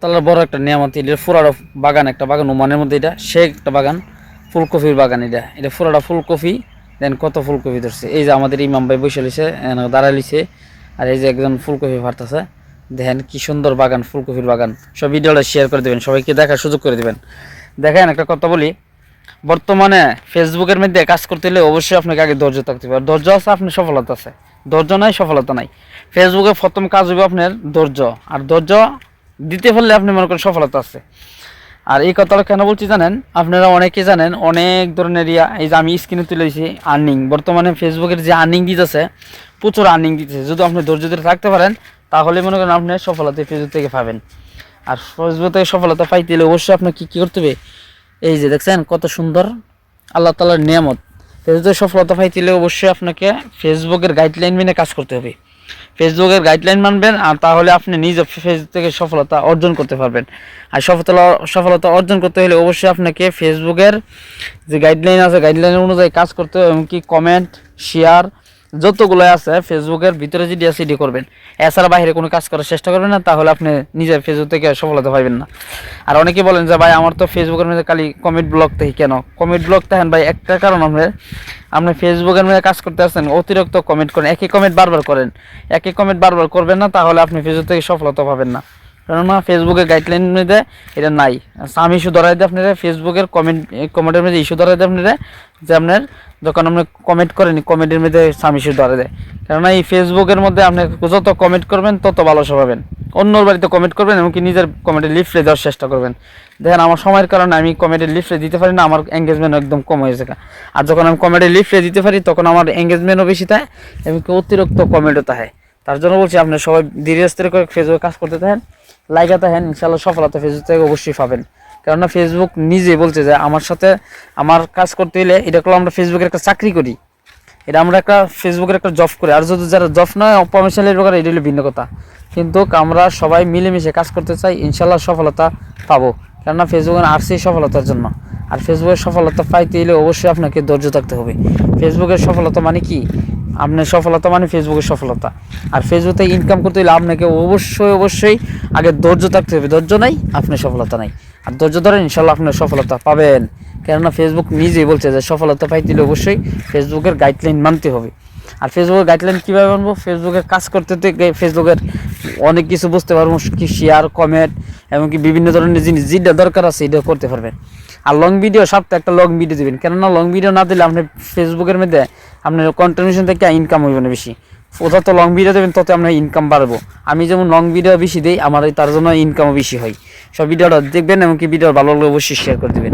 তাআলার বড় একটা নিয়ামত, এটা পুরাটা বাগান, একটা বাগান ওমানের মধ্যে, এটা সে একটা বাগান, ফুলকপির বাগান। এটা পুরাটা ফুলকপি। দেন কত ফুলকপি ধরছে, এই যে আমাদের ইমাম ভাই বসে লিছে, দাঁড়ায় লিছে, আর এই যে একজন ফুলকপি ফারতেছে। দেখেন কি সুন্দর বাগান, ফুলকপির বাগান। সব ভিডিওটা শেয়ার করে দেবেন, সবাইকে দেখার সুযোগ করে দেবেন। দেখেন একটা কথা বলি, বর্তমানে ফেসবুকের মধ্যে কাজ করতে হলে অবশ্যই আপনাকে আগে ধৈর্য থাকতে হবে। ধৈর্য আছে আপনার সফলতা আছে, ধৈর্য নাই সফলতা নাই। ফেসবুকে প্রথম কাজ হবে আপনার ধৈর্য, আর ধৈর্য দিতে পারলে আপনি মনে করেন সফলতা আছে। আর এই কথাটা কেন বলছি জানেন, আপনারা অনেকে জানেন অনেক ধরনের এই যে আমি স্ক্রিনে তুলে দিয়েছি আর্নিং, বর্তমানে ফেসবুকের যে আর্নিং দিতেছে, প্রচুর আর্নিং দিতেছে। যদি আপনি ধৈর্য ধরে থাকতে পারেন তাহলে মনে করেন আপনি সফলতা ফেসবুক থেকে পাবেন। আর ফেসবুক থেকে সফলতা পাইতে হলে অবশ্যই আপনাকে কী করতে হবে, এই যে দেখছেন কত সুন্দর আল্লাহ তাআলার নিয়ামত। ফেসবুকে সফলতা পাইতে হলে অবশ্যই আপনাকে ফেসবুকের গাইডলাইন মেনে কাজ করতে হবে। ফেসবুকের গাইডলাইন মানবেন, আর তাহলে আপনি নিজে ফেসবুক থেকে সফলতা অর্জন করতে পারবেন। আর সফলতা অর্জন করতে হলে অবশ্যই আপনাকে ফেসবুকের যে গাইডলাইন আছে, গাইডলাইন অনুযায়ী কাজ করতে হবে। এমনকি কমেন্ট, শেয়ার যতগুলো আছে ফেসবুকের ভিতরে যদি আছে এটি করবেন। এছাড়া বাইরে কোনো কাজ করার চেষ্টা করবেন না, তাহলে আপনি নিজের ফেসবুক থেকে সফলতা পাবেন না। আর অনেকে বলেন যে ভাই আমার তো ফেসবুকের মধ্যে খালি কমেন্ট ব্লক থেকে, কেন কমেন্ট ব্লক থাকেন ভাই? একটা কারণ, আপনি ফেসবুকের মধ্যে কাজ করতে আসছেন, অতিরিক্ত কমেন্ট করেন, একই কমেন্ট বারবার করেন। একই কমেন্ট বারবার করবেন না, তাহলে আপনি ফেসবুক থেকে সফলতা পাবেন না। কেননা ফেসবুকের গাইডলাইন মধ্যে এটা নাই। আমি ইস্যু ধরাই দিই আপনারা, ফেসবুকের কমেন্টের মধ্যে ইস্যু ধরাই দিই আপনারা, যে আপনার যখন আপনি কমেন্ট করেন কমেন্টের মধ্যে সামি ইস্যু ধরে দেয়। কেননা এই ফেসবুকের মধ্যে আপনি যত কমেন্ট করবেন তত ভালো পাবেন। অন্যর বাড়িতে কমেন্ট করবেন, এমনকি নিজের কমেন্টে লিফলে দেওয়ার চেষ্টা করবেন। দেখেন আমার সময়ের কারণে আমি কমেন্টে লিফলে দিতে পারি না, আমার এঙ্গেজমেন্ট একদম কম হয়ে যায়। আর যখন আমি কমেন্টে লিফলে দিতে পারি তখন আমার এঙ্গেজমেন্টও বেশি থাকে, এমনকি অতিরিক্ত কমেন্টও থাকে। তার জন্য বলছি আপনি সবাই ধীরে স্থিরে করে ফেসবুকে কাজ করতে থাকেন, লাইকা থাকেন, ইনশাআল্লাহ সফলতা ফেসবুক থেকে অবশ্যই পাবেন। কেননা ফেসবুক নিজে বলছে যে আমার সাথে আমার কাজ করতে হলে এটা করলে আমরা ফেসবুকের একটা চাকরি করি, এটা আমরা একটা ফেসবুকের একটা জব করি। আর যদি যারা জব নয় অপারেশনাল ব্যাপার, এটা হলো ভিন্ন কথা। কিন্তু আমরা সবাই মিলেমিশে কাজ করতে চাই, ইনশাআল্লাহ সফলতা পাবো। কেননা ফেসবুকে আসছে সফলতার জন্য। আর ফেসবুকের সফলতা পাইতে হলে অবশ্যই আপনাকে ধৈর্য থাকতে হবে। ফেসবুকের সফলতা মানে কি, আপনার সফলতা মানে ফেসবুকের সফলতা। আর ফেসবুক থেকে ইনকাম করতে হলে আপনাকে অবশ্যই আগে ধৈর্য থাকতে হবে। ধৈর্য নাই আপনার সফলতা নাই। আর ধৈর্য ধরেন, ইনশাআল্লাহ আপনার সফলতা পাবেন। কেননা ফেসবুক নিজেই বলছে যে সফলতা পাইতে হলে অবশ্যই ফেসবুকের গাইডলাইন মানতে হবে। আর ফেসবুকের গাইডলাইন কীভাবে মানবো, ফেসবুকের কাজ করতে ফেসবুকের অনেক কিছু বুঝতে পারবো, কি শেয়ার, কমেন্ট, এমনকি বিভিন্ন ধরনের জিনিস যেটা দরকার আছে এটা করতে পারবেন। আর লং ভিডিও, সপ্তাহে একটা লং ভিডিও দেবেন। কেননা লং ভিডিও না দিলে আপনি ফেসবুকের মধ্যে আপনার কন্টিনিউশন থেকে ইনকাম হইবে না বেশি। যত লং ভিডিও দেবেন তত আপনার ইনকাম বাড়বো। আমি যেমন লং ভিডিও বেশি দিই, আমার তার জন্য ইনকামও বেশি হয়। সব ভিডিওটা দেখবেন, এমনকি ভিডিও ভালো লাগলে অবশ্যই শেয়ার করে দেবেন।